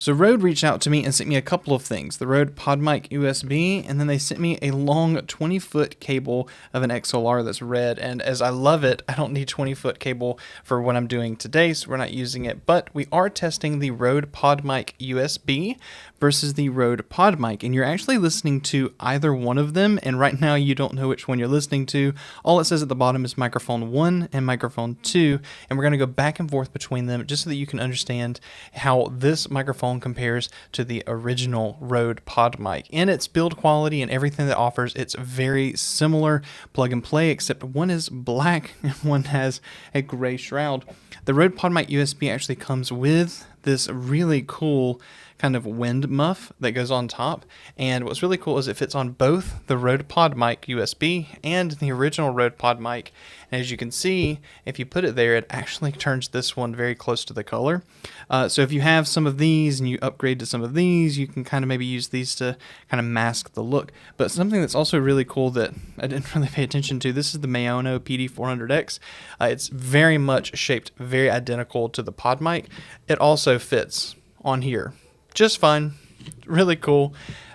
So Rode reached out to me and sent me a couple of things, the Rode PodMic USB, and then they sent me a long 20-foot cable of an XLR that's red, and as I love it, I don't need 20-foot cable for what I'm doing today, so we're not using it, but we are testing the Rode PodMic USB versus the Rode PodMic, and you're actually listening to either one of them, and right now you don't know which one you're listening to. All it says at the bottom is microphone 1 and microphone 2, and we're going to go back and forth between them just so that you can understand how this microphone compares to the original Rode PodMic. In its build quality and everything that offers, it's very similar, plug and play, except one is black and one has a gray shroud. The Rode PodMic USB actually comes with this really cool kind of wind muff that goes on top, and what's really cool is it fits on both the Rode PodMic USB and the original Rode PodMic, and as you can see, if you put it there, it actually turns this one very close to the color. So if you have some of these and you upgrade to some of these, you can kind of maybe use these to kind of mask the look. But something that's also really cool that I didn't really pay attention to, this is the Maono PD400X. It's very much shaped very identical to the PodMic. It also fits on here just fine, really cool.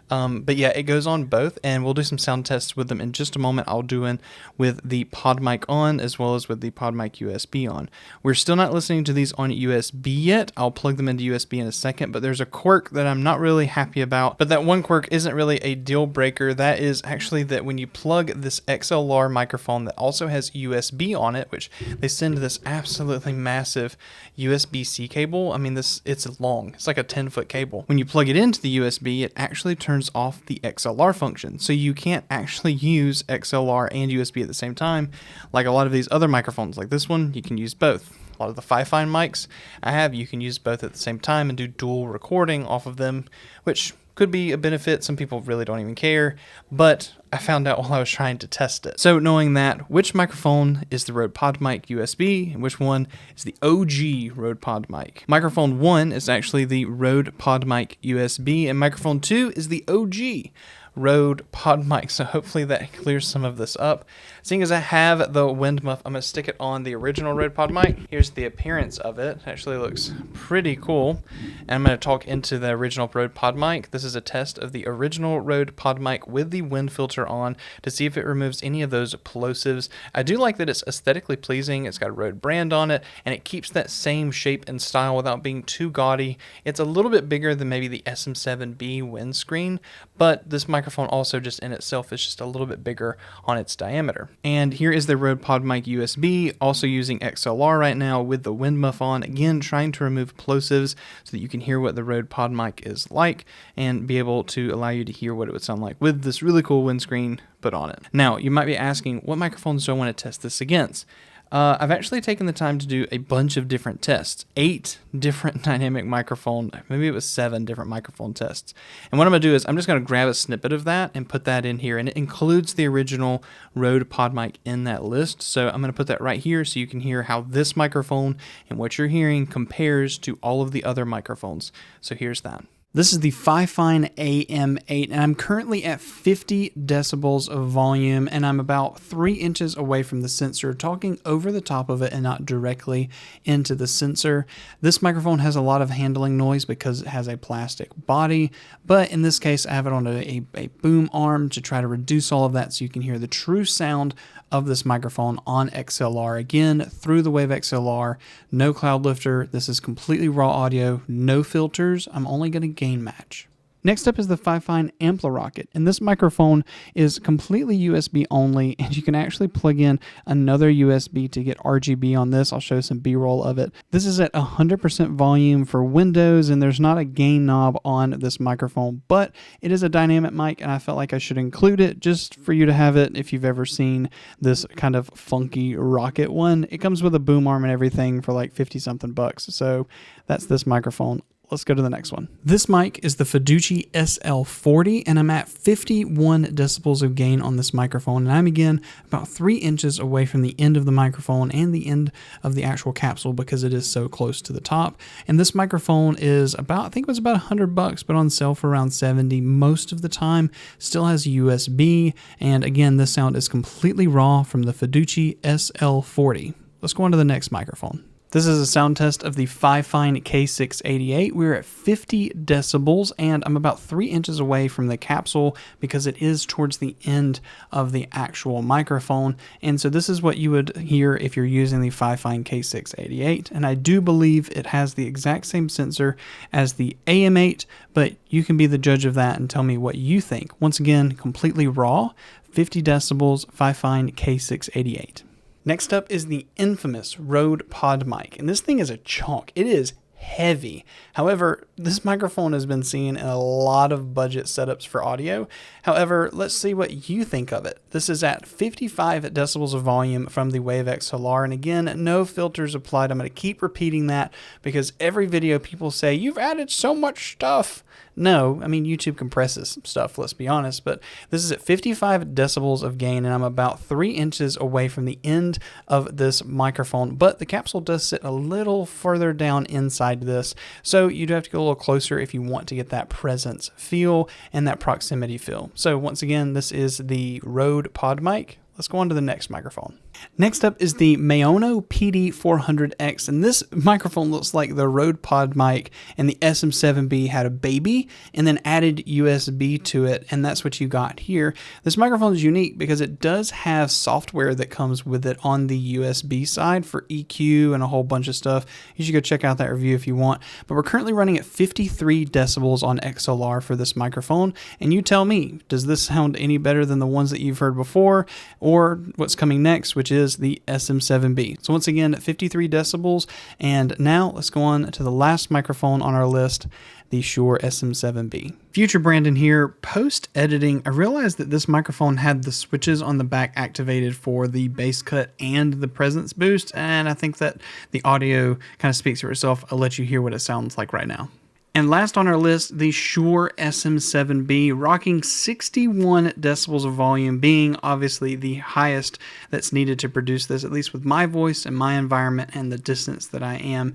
But yeah, it goes on both, and we'll do some sound tests with them in just a moment. I'll do one with the PodMic on as well as with the PodMic USB on. We're still not listening to these on USB yet. I'll plug them into USB in a second, but there's a quirk that I'm not really happy about. But that one quirk isn't really a deal breaker. That is actually that when you plug this XLR microphone that also has USB on it, which they send this absolutely massive USB-C cable. I mean, it's long. It's like a 10-foot cable. When you plug it into the USB, it actually turns off the XLR function. So you can't actually use XLR and USB at the same time. Like a lot of these other microphones, like this one, you can use both. A lot of the Fifine mics I have, you can use both at the same time and do dual recording off of them, which could be a benefit. Some people really don't even care, but I found out while I was trying to test it. So knowing that, which microphone is the Rode PodMic USB and which one is the OG Rode PodMic? Microphone 1 is actually the Rode PodMic USB, and microphone 2 is the OG Rode PodMic, so hopefully that clears some of this up. Seeing as I have the wind muff, I'm going to stick it on the original Rode PodMic. Here's the appearance of it. It actually looks pretty cool. And I'm going to talk into the original Rode PodMic. This is a test of the original Rode PodMic with the wind filter on to see if it removes any of those plosives. I do like that it's aesthetically pleasing. It's got a Rode brand on it, and it keeps that same shape and style without being too gaudy. It's a little bit bigger than maybe the SM7B Windscreen, but this microphone also just in itself is just a little bit bigger on its diameter. And here is the Rode PodMic USB, also using XLR right now with the wind muff on, again trying to remove plosives so that you can hear what the Rode PodMic is like and be able to allow you to hear what it would sound like with this really cool windscreen put on it. Now you might be asking, what microphones do I want to test this against? I've actually taken the time to do a bunch of different tests, 8 different dynamic microphone, maybe it was 7 different microphone tests. And what I'm going to do is I'm just going to grab a snippet of that and put that in here. And it includes the original Rode PodMic in that list. So I'm going to put that right here so you can hear how this microphone and what you're hearing compares to all of the other microphones. So here's that. This is the Fifine AM8, and I'm currently at 50 decibels of volume, and I'm about 3 inches away from the sensor, talking over the top of it and not directly into the sensor. This microphone has a lot of handling noise because it has a plastic body, but in this case I have it on a boom arm to try to reduce all of that so you can hear the true sound of this microphone on XLR. Again, through the Wave XLR, no cloud lifter. This is completely raw audio, no filters. I'm only going to gain match. Next up is the Fifine Rocket, and this microphone is completely USB only, and you can actually plug in another USB to get RGB on this. I'll show some B-roll of it. This is at 100% volume for Windows, and there's not a gain knob on this microphone, but it is a dynamic mic, and I felt like I should include it just for you to have it if you've ever seen this kind of funky Rocket one. It comes with a boom arm and everything for like 50-something bucks, so that's this microphone. Let's go to the next one. This mic is the Fiduci SL40, and I'm at 51 decibels of gain on this microphone, and I'm again about 3 inches away from the end of the microphone and the end of the actual capsule because it is so close to the top. And this microphone is about, I think it was about $100, but on sale for around 70 most of the time. Still has USB, and again, this sound is completely raw from the Fiduci SL40. Let's go on to the next microphone. This is a sound test of the Fifine K688. We're at 50 decibels, and I'm about 3 inches away from the capsule because it is towards the end of the actual microphone. And so this is what you would hear if you're using the Fifine K688. And I do believe it has the exact same sensor as the AM8, but you can be the judge of that and tell me what you think. Once again, completely raw, 50 decibels, Fifine K688. Next up is the infamous Rode PodMic, and this thing is a chunk. It is heavy. However, this microphone has been seen in a lot of budget setups for audio. However, let's see what you think of it. This is at 55 decibels of volume from the Wave XLR, and again, no filters applied. I'm going to keep repeating that because every video people say, you've added so much stuff. No, I mean, YouTube compresses stuff, let's be honest, but this is at 55 decibels of gain, and I'm about 3 inches away from the end of this microphone, but the capsule does sit a little further down inside this, so you do have to go a little closer if you want to get that presence feel and that proximity feel. So once again, this is the Rode PodMic. Let's go on to the next microphone. Next up is the Maono PD400X, and this microphone looks like the Rode PodMic and the SM7B had a baby and then added USB to it, and that's what you got here. This microphone is unique because it does have software that comes with it on the USB side for EQ and a whole bunch of stuff. You should go check out that review if you want, but we're currently running at 53 decibels on XLR for this microphone, and you tell me, does this sound any better than the ones that you've heard before or what's coming next, which is the SM7B. So once again, 53 decibels. And now let's go on to the last microphone on our list, the Shure SM7B. Future Brandon here. Post editing, I realized that this microphone had the switches on the back activated for the bass cut and the presence boost. And I think that the audio kind of speaks for itself. I'll let you hear what it sounds like right now. And last on our list, the Shure SM7B, rocking 61 decibels of volume, being obviously the highest that's needed to produce this, at least with my voice and my environment and the distance that I am.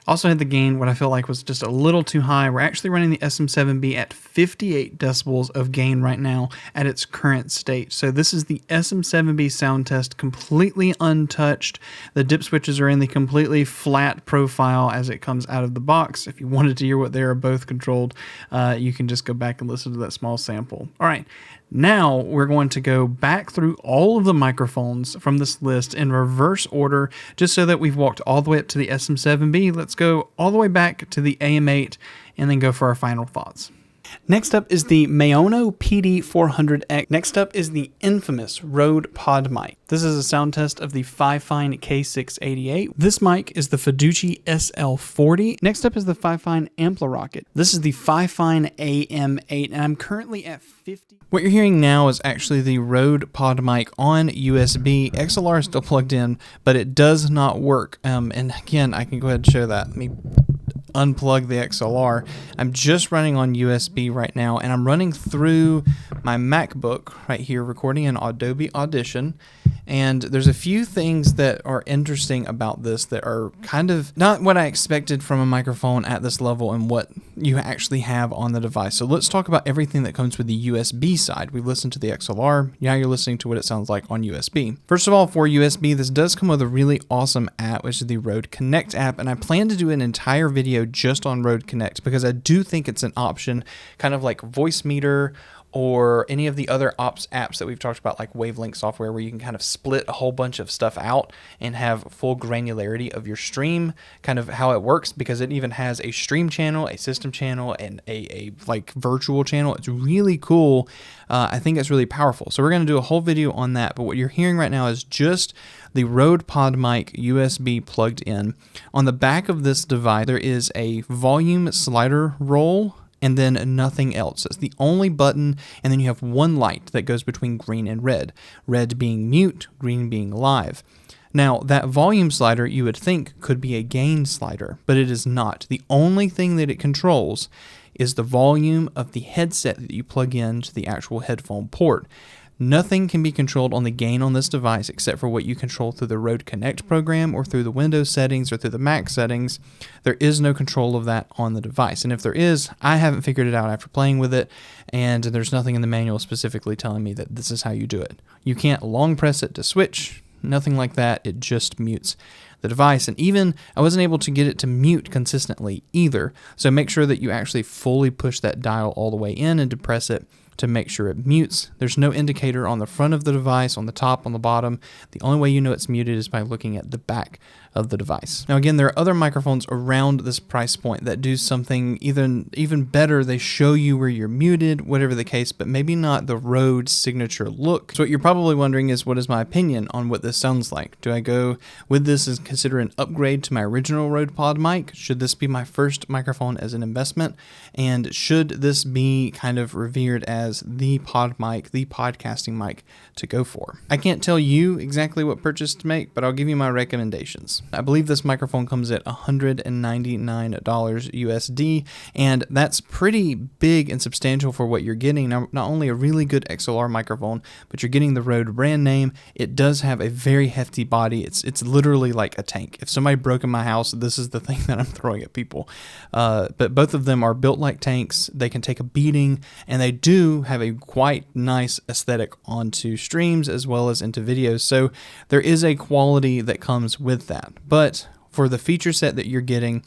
Also had the gain, what I feel like was just a little too high. We're actually running the SM7B at 58 decibels of gain right now at its current state. So this is the SM7B sound test, completely untouched. The dip switches are in the completely flat profile as it comes out of the box. If you wanted to hear what they are both controlled, you can just go back and listen to that small sample. All right. Now we're going to go back through all of the microphones from this list in reverse order, just so that we've walked all the way up to the SM7B. Let's go all the way back to the AM8 and then go for our final thoughts. Next up is the Maono PD400X. Next up is the infamous Rode PodMic. This is a sound test of the Fifine K688. This mic is the Fiducie SL40. Next up is the Fifine Amplirocket. This is the Fifine AM8, and I'm currently at 50. What you're hearing now is actually the Rode PodMic on USB. XLR is still plugged in, but it does not work. And again, I can go ahead and show that. Let me unplug the XLR. I'm just running on USB right now, and I'm running through my MacBook right here, recording in Adobe Audition. And there's a few things that are interesting about this that are kind of not what I expected from a microphone at this level and what you actually have on the device. So let's talk about everything that comes with the USB side. We've listened to the XLR. Now you're listening to what it sounds like on USB. First of all, for USB, this does come with a really awesome app, which is the Rode Connect app. And I plan to do an entire video just on Rode Connect because I do think it's an option, kind of like Voice Meter or any of the other apps that we've talked about, like Wavelength software, where you can kind of split a whole bunch of stuff out and have full granularity of your stream, kind of how it works, because it even has a stream channel, a system channel, and a like virtual channel. It's really cool. I think it's really powerful. So we're going to do a whole video on that. But what you're hearing right now is just the Rode PodMic USB plugged in. On the back of this device, there is a volume slider roll and then nothing else. It's the only button, and then you have one light that goes between green and red. Red being mute, green being live. Now, that volume slider you would think could be a gain slider, but it is not. The only thing that it controls is the volume of the headset that you plug into the actual headphone port. Nothing can be controlled on the gain on this device except for what you control through the Rode Connect program or through the Windows settings or through the Mac settings. There is no control of that on the device. And if there is, I haven't figured it out after playing with it, and there's nothing in the manual specifically telling me that this is how you do it. You can't long press it to switch, nothing like that. It just mutes the device. And even I wasn't able to get it to mute consistently either. So make sure that you actually fully push that dial all the way in and depress it to make sure it mutes. There's no indicator on the front of the device, on the top, on the bottom. The only way you know it's muted is by looking at the back of the device. Now again, there are other microphones around this price point that do something even better. They show you where you're muted, whatever the case, but maybe not the Rode signature look. So what you're probably wondering is, what is my opinion on what this sounds like? Do I go with this and consider an upgrade to my original Rode PodMic? Should this be my first microphone as an investment? And should this be kind of revered as the PodMic, the podcasting mic to go for? I can't tell you exactly what purchase to make, but I'll give you my recommendations. I believe this microphone comes at $199 USD, and that's pretty big and substantial for what you're getting. Now, not only a really good XLR microphone, but you're getting the Rode brand name. It does have a very hefty body. It's literally like a tank. If somebody broke in my house, this is the thing that I'm throwing at people. But both of them are built like tanks. They can take a beating, and they do have a quite nice aesthetic onto streams as well as into videos. So there is a quality that comes with that. But for the feature set that you're getting,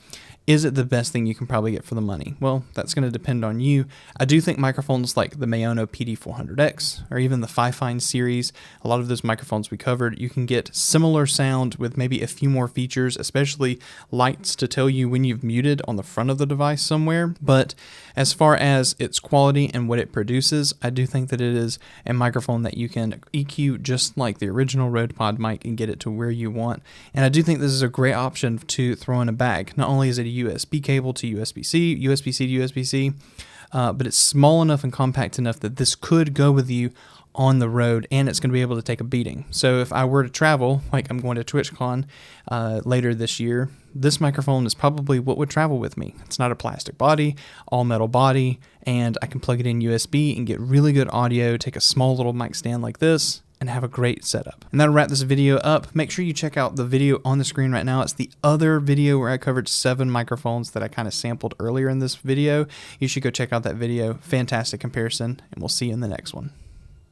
is it the best thing you can probably get for the money? Well, that's going to depend on you. I do think microphones like the Mayono PD400X or even the Fifine series, a lot of those microphones we covered, you can get similar sound with maybe a few more features, especially lights to tell you when you've muted on the front of the device somewhere. But as far as its quality and what it produces, I do think that it is a microphone that you can EQ just like the original Rode PodMic and get it to where you want. And I do think this is a great option to throw in a bag. Not only is it a USB cable to USB-C, USB-C to USB-C, but it's small enough and compact enough that this could go with you on the road, and it's going to be able to take a beating. So if I were to travel, like I'm going to TwitchCon later this year, this microphone is probably what would travel with me. It's not a plastic body, all metal body, and I can plug it in USB and get really good audio, take a small little mic stand like this, and have a great setup. And that'll wrap this video up. Make sure you check out the video on the screen right now. It's the other video where I covered 7 microphones that I kind of sampled earlier in this video. You should go check out that video. Fantastic comparison, and we'll see you in the next one.